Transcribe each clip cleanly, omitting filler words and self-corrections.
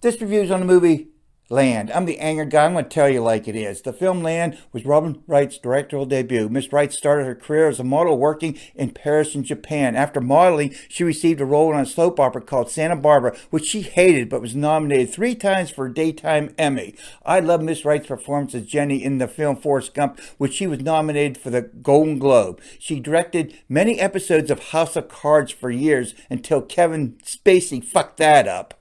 This review is on the movie Land. I'm the anger guy. I'm going to tell you like it is. The film Land was Robin Wright's directorial debut. Miss Wright started her career as a model working in Paris and Japan. After modeling, she received a role in a soap opera called Santa Barbara, which she hated but was nominated 3 times for a Daytime Emmy. I love Miss Wright's performance as Jenny in the film Forrest Gump, which she was nominated for the Golden Globe. She directed many episodes of House of Cards for years until Kevin Spacey fucked that up.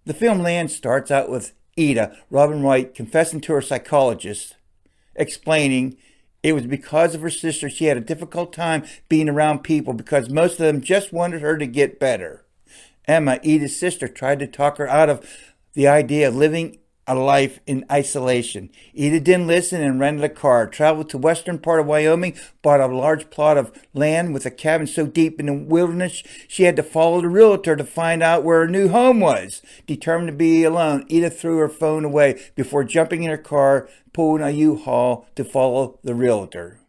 The film Land starts out with Edee, Robin Wright, confessing to her psychologist, explaining it was because of her sister she had a difficult time being around people because most of them just wanted her to get better. Emma, Edee's sister, tried to talk her out of the idea of living a life in isolation. Edee didn't listen and rented a car, traveled to western part of Wyoming, bought a large plot of land with a cabin so deep in the wilderness she had to follow the realtor to find out where her new home was. Determined to be alone, Edee threw her phone away before jumping in her car, pulling a U-Haul to follow the realtor.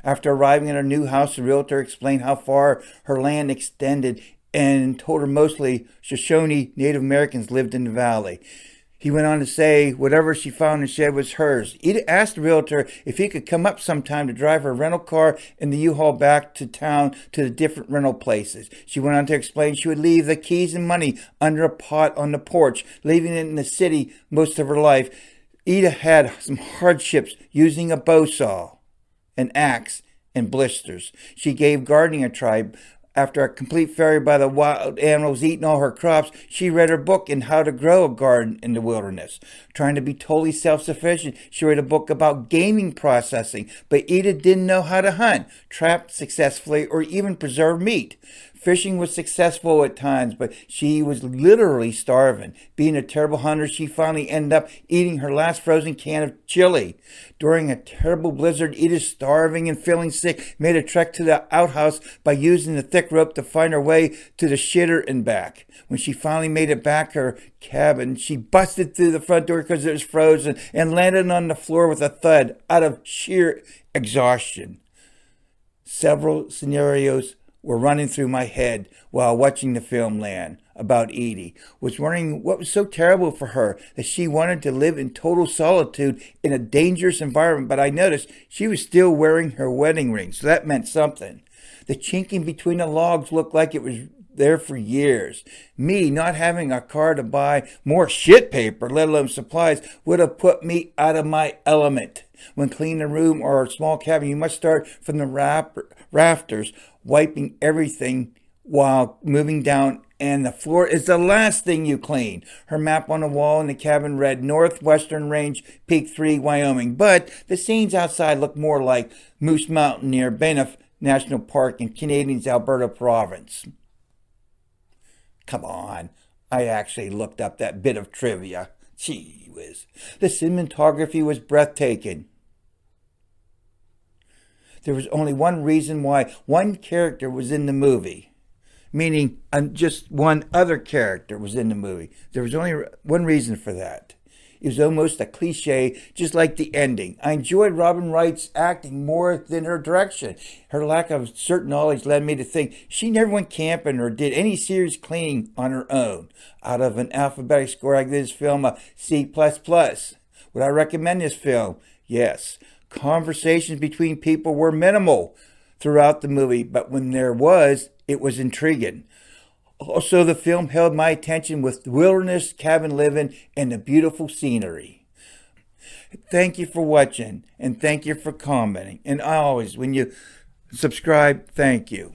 After arriving at her new house, the realtor explained how far her land extended and told her mostly Shoshone Native Americans lived in the valley. He went on to say whatever she found and said was hers. Edee asked the realtor if he could come up sometime to drive her rental car and the U-Haul back to town to the different rental places. She went on to explain she would leave the keys and money under a pot on the porch, leaving it in the city most of her life. Edee had some hardships using a bow saw, an axe, and blisters. She gave gardening a try. After a complete failure by the wild animals eating all her crops, she read her book on how to grow a garden in the wilderness. Trying to be totally self-sufficient, she read a book about gaming processing, but Edee didn't know how to hunt, trap successfully, or even preserve meat. Fishing was successful at times, but she was literally starving. Being a terrible hunter, she finally ended up eating her last frozen can of chili. During a terrible blizzard, Edie, starving and feeling sick, made a trek to the outhouse by using the thick rope to find her way to the shitter and back. When she finally made it back to her cabin, she busted through the front door because it was frozen and landed on the floor with a thud out of sheer exhaustion. Several scenarios were running through my head while watching the film Land about Edee. Was wondering what was so terrible for her that she wanted to live in total solitude in a dangerous environment, but I noticed she was still wearing her wedding ring, so that meant something. The chinking between the logs looked like it was there for years. Me not having a car to buy more shit paper, let alone supplies, would have put me out of my element. When cleaning a room or a small cabin, you must start from the rafters, wiping everything while moving down, and the floor is the last thing you clean. Her map on the wall in the cabin read Northwestern Range, Peak 3, Wyoming, but the scenes outside looked more like Moose Mountain near Banff National Park in Canadian's Alberta province. Come on, I actually looked up that bit of trivia. Gee whiz. The cinematography was breathtaking. There was only one reason why one character was in the movie, meaning just one other character was in the movie. There was only one reason for that. It was almost a cliche, just like the ending. I enjoyed Robin Wright's acting more than her direction. Her lack of certain knowledge led me to think she never went camping or did any serious cleaning on her own. Out of an alphabetic score, I give this film a C++. Would I recommend this film? Yes. Conversations between people were minimal throughout the movie, but when there was, it was intriguing. Also, the film held my attention with wilderness cabin living and the beautiful scenery. Thank you for watching, and thank you for commenting. And always, when you subscribe, thank you.